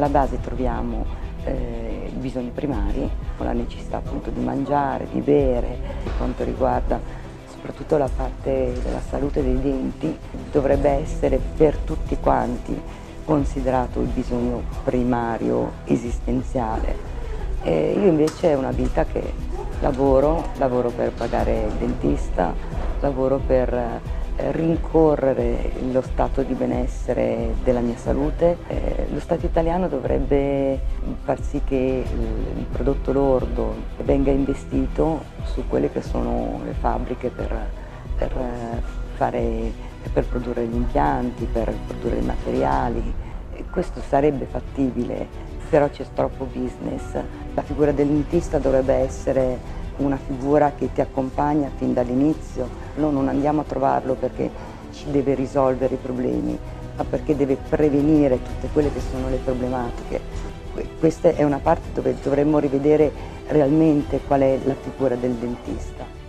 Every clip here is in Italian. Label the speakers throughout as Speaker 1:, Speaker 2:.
Speaker 1: alla base troviamo i bisogni primari, con la necessità appunto di mangiare, di bere. Per quanto riguarda soprattutto la parte della salute dei denti, dovrebbe essere per tutti quanti considerato il bisogno primario esistenziale. Io invece è una vita che lavoro per pagare il dentista, lavoro per rincorrere lo stato di benessere della mia salute. Lo Stato italiano dovrebbe far sì che il prodotto lordo venga investito su quelle che sono le fabbriche per produrre gli impianti, per produrre i materiali. Questo sarebbe fattibile, però c'è troppo business. La figura del dentista dovrebbe essere una figura che ti accompagna fin dall'inizio. Noi non andiamo a trovarlo perché ci deve risolvere i problemi, ma perché deve prevenire tutte quelle che sono le problematiche. Questa è una parte dove dovremmo rivedere realmente qual è la figura del dentista.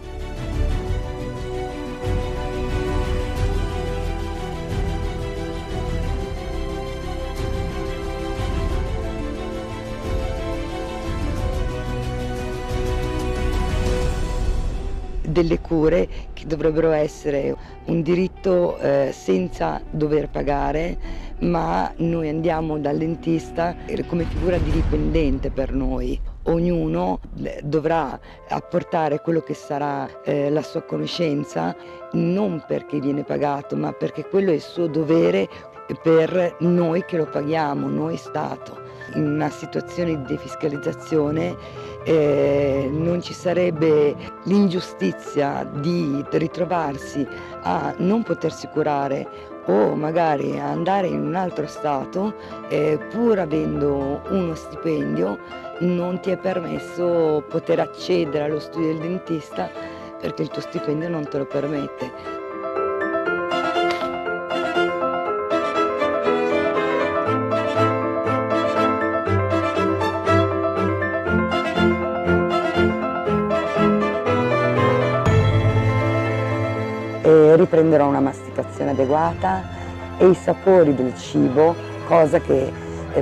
Speaker 1: Delle cure che dovrebbero essere un diritto senza dover pagare, ma noi andiamo dal dentista come figura di dipendente per noi. Ognuno dovrà apportare quello che sarà la sua conoscenza, non perché viene pagato, ma perché quello è il suo dovere per noi che lo paghiamo, noi Stato. In una situazione di defiscalizzazione non ci sarebbe l'ingiustizia di ritrovarsi a non potersi curare o magari a andare in un altro Stato, pur avendo uno stipendio non ti è permesso poter accedere allo studio del dentista perché il tuo stipendio non te lo permette. Riprenderò una masticazione adeguata e i sapori del cibo, cosa che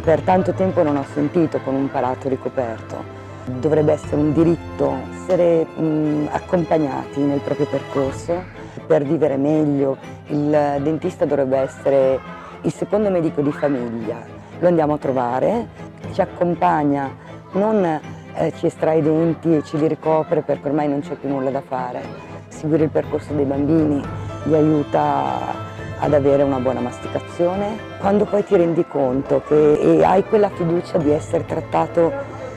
Speaker 1: per tanto tempo non ho sentito con un palato ricoperto. Dovrebbe essere un diritto essere accompagnati nel proprio percorso per vivere meglio. Il dentista dovrebbe essere il secondo medico di famiglia. Lo andiamo a trovare, ci accompagna, non ci estrae i denti e ci li ricopre perché ormai non c'è più nulla da fare. Seguire il percorso dei bambini li aiuta ad avere una buona masticazione. Quando poi ti rendi conto che hai quella fiducia di essere trattato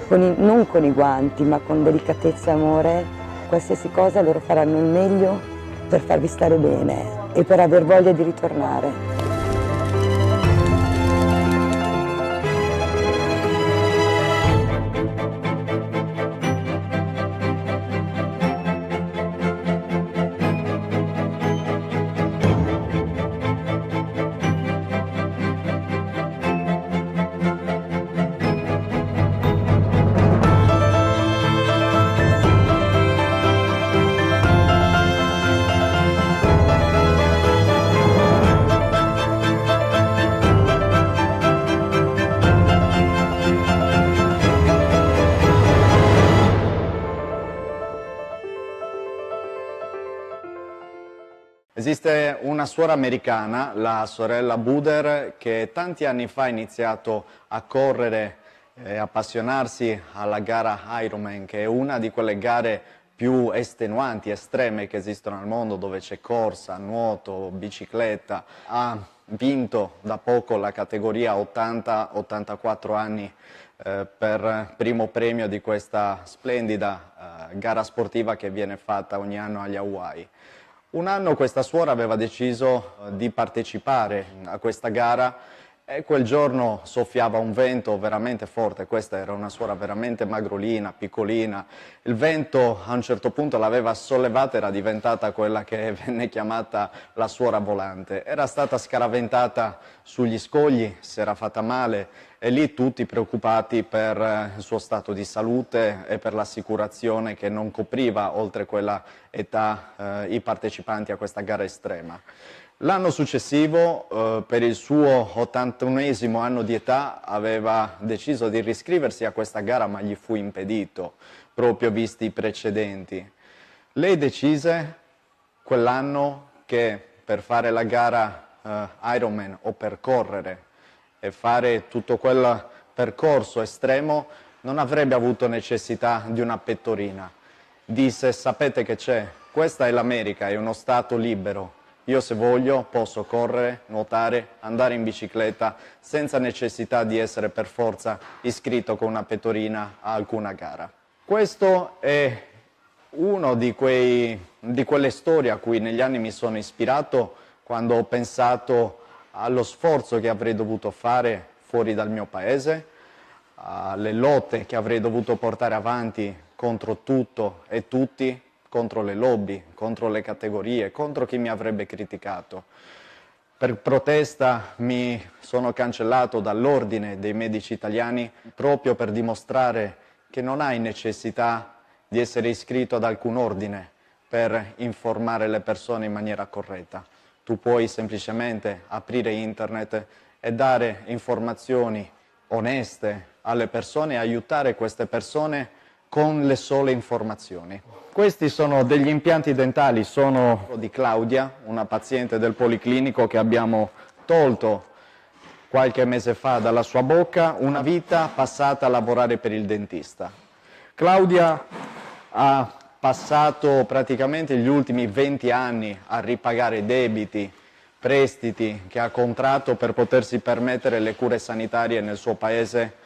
Speaker 1: non con i guanti ma con delicatezza e amore, qualsiasi cosa loro faranno il meglio per farvi stare bene e per aver voglia di ritornare.
Speaker 2: Esiste una suora americana, la sorella Buder, che tanti anni fa ha iniziato a correre e appassionarsi alla gara Ironman, che è una di quelle gare più estenuanti, estreme che esistono al mondo, dove c'è corsa, nuoto, bicicletta. Ha vinto da poco la categoria 80-84 anni per primo premio di questa splendida gara sportiva che viene fatta ogni anno agli Hawaii. Un anno questa suora aveva deciso di partecipare a questa gara e quel giorno soffiava un vento veramente forte. Questa era una suora veramente magrolina, piccolina. Il vento a un certo punto l'aveva sollevata, era diventata quella che venne chiamata la suora volante. Era stata scaraventata sugli scogli, si era fatta male e lì tutti preoccupati per il suo stato di salute e per l'assicurazione che non copriva oltre quella età i partecipanti a questa gara estrema. L'anno successivo, per il suo 81esimo anno di età, aveva deciso di riscriversi a questa gara, ma gli fu impedito, proprio visti i precedenti. Lei decise quell'anno che per fare la gara Ironman o per correre e fare tutto quel percorso estremo non avrebbe avuto necessità di una pettorina. Disse: sapete che c'è? Questa è l'America, è uno stato libero. Io se voglio posso correre, nuotare, andare in bicicletta senza necessità di essere per forza iscritto con una pettorina a alcuna gara. Questo è uno di quelle storie a cui negli anni mi sono ispirato quando ho pensato allo sforzo che avrei dovuto fare fuori dal mio paese, alle lotte che avrei dovuto portare avanti contro tutto e tutti, contro le lobby, contro le categorie, contro chi mi avrebbe criticato. Per protesta mi sono cancellato dall'ordine dei medici italiani proprio per dimostrare che non hai necessità di essere iscritto ad alcun ordine per informare le persone in maniera corretta. Tu puoi semplicemente aprire internet e dare informazioni oneste alle persone e aiutare queste persone con le sole informazioni. Questi sono degli impianti dentali, sono di Claudia, una paziente del Policlinico che abbiamo tolto qualche mese fa dalla sua bocca, una vita passata a lavorare per il dentista. Claudia ha passato praticamente gli ultimi 20 anni a ripagare debiti, prestiti che ha contratto per potersi permettere le cure sanitarie nel suo paese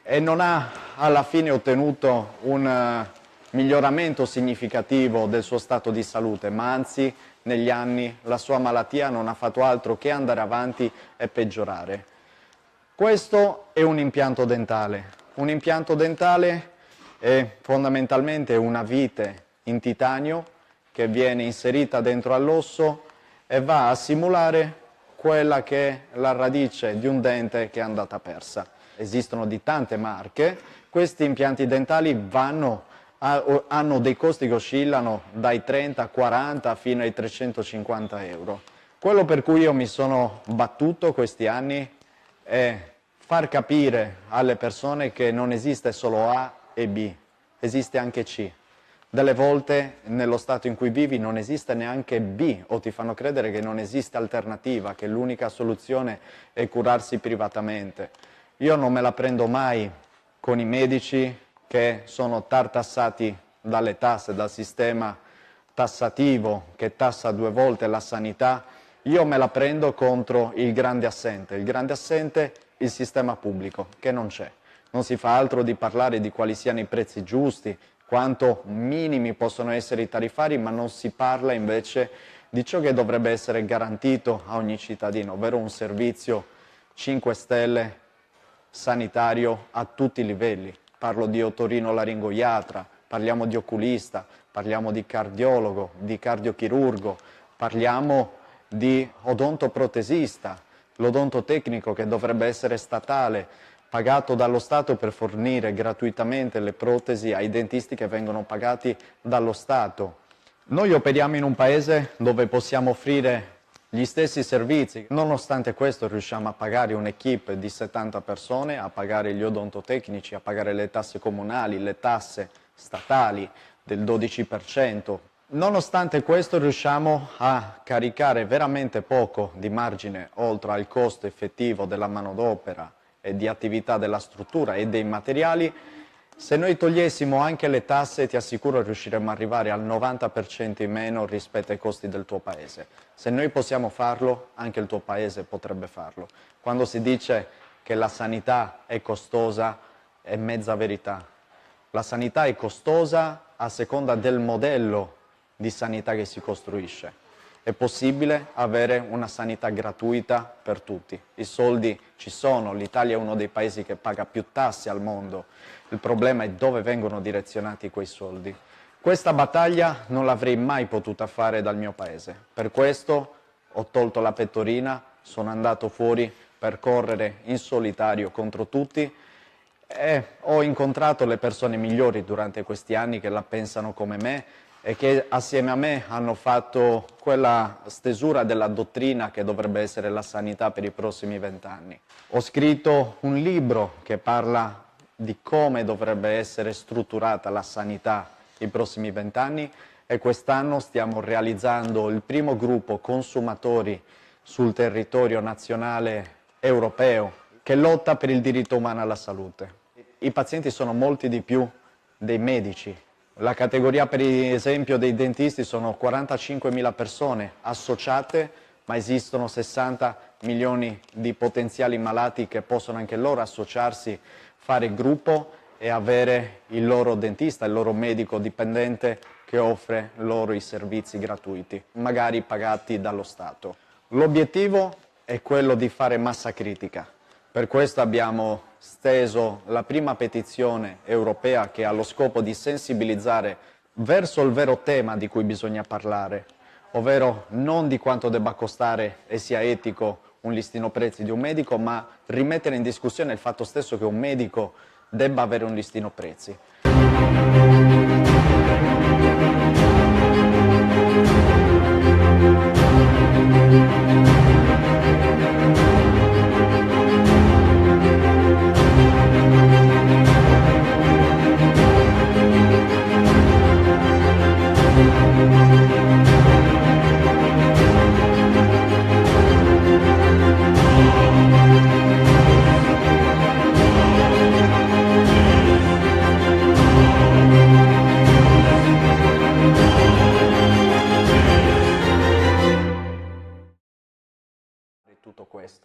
Speaker 2: e non ha alla fine ottenuto un miglioramento significativo del suo stato di salute, ma anzi negli anni la sua malattia non ha fatto altro che andare avanti e peggiorare. Questo è un impianto dentale. Un impianto dentale è fondamentalmente una vite in titanio che viene inserita dentro all'osso e va a simulare quella che è la radice di un dente che è andata persa. Esistono di tante marche, questi impianti dentali hanno dei costi che oscillano dai 30, 40 fino ai 350 euro. Quello per cui io mi sono battuto questi anni è far capire alle persone che non esiste solo A e B, esiste anche C. Delle volte nello stato in cui vivi non esiste neanche B o ti fanno credere che non esiste alternativa, che l'unica soluzione è curarsi privatamente. Io non me la prendo mai con i medici che sono tartassati dalle tasse, dal sistema tassativo che tassa 2 volte la sanità. Io me la prendo contro il grande assente. Il grande assente, il sistema pubblico, che non c'è. Non si fa altro di parlare di quali siano i prezzi giusti, quanto minimi possono essere i tariffari, ma non si parla invece di ciò che dovrebbe essere garantito a ogni cittadino, ovvero un servizio 5 stelle sanitario a tutti i livelli. Parlo di otorinolaringoiatra, parliamo di oculista, parliamo di cardiologo, di cardiochirurgo, parliamo di odontoprotesista, l'odontotecnico che dovrebbe essere statale, pagato dallo Stato per fornire gratuitamente le protesi ai dentisti che vengono pagati dallo Stato. Noi operiamo in un paese dove possiamo offrire gli stessi servizi, nonostante questo riusciamo a pagare un'equipe di 70 persone, a pagare gli odontotecnici, a pagare le tasse comunali, le tasse statali del 12%. Nonostante questo riusciamo a caricare veramente poco di margine oltre al costo effettivo della manodopera e di attività della struttura e dei materiali. Se noi togliessimo anche le tasse, ti assicuro riusciremmo ad arrivare al 90% in meno rispetto ai costi del tuo paese. Se noi possiamo farlo, anche il tuo paese potrebbe farlo. Quando si dice che la sanità è costosa, è mezza verità. La sanità è costosa a seconda del modello di sanità che si costruisce. È possibile avere una sanità gratuita per tutti. I soldi ci sono, l'Italia è uno dei paesi che paga più tasse al mondo. Il problema è dove vengono direzionati quei soldi. Questa battaglia non l'avrei mai potuta fare dal mio paese. Per questo ho tolto la pettorina, sono andato fuori per correre in solitario contro tutti e ho incontrato le persone migliori durante questi anni che la pensano come me e che assieme a me hanno fatto quella stesura della dottrina che dovrebbe essere la sanità per i prossimi 20 anni. Ho scritto un libro che parla di come dovrebbe essere strutturata la sanità i prossimi 20 anni e quest'anno stiamo realizzando il primo gruppo consumatori sul territorio nazionale europeo che lotta per il diritto umano alla salute. I pazienti sono molti di più dei medici. La categoria, per esempio, dei dentisti sono 45.000 persone associate, ma esistono 60 milioni di potenziali malati che possono anche loro associarsi, fare gruppo e avere il loro dentista, il loro medico dipendente che offre loro i servizi gratuiti, magari pagati dallo Stato. L'obiettivo è quello di fare massa critica. Per questo abbiamo steso la prima petizione europea che ha lo scopo di sensibilizzare verso il vero tema di cui bisogna parlare, ovvero non di quanto debba costare e sia etico un listino prezzi di un medico, ma rimettere in discussione il fatto stesso che un medico debba avere un listino prezzi. Tutto questo.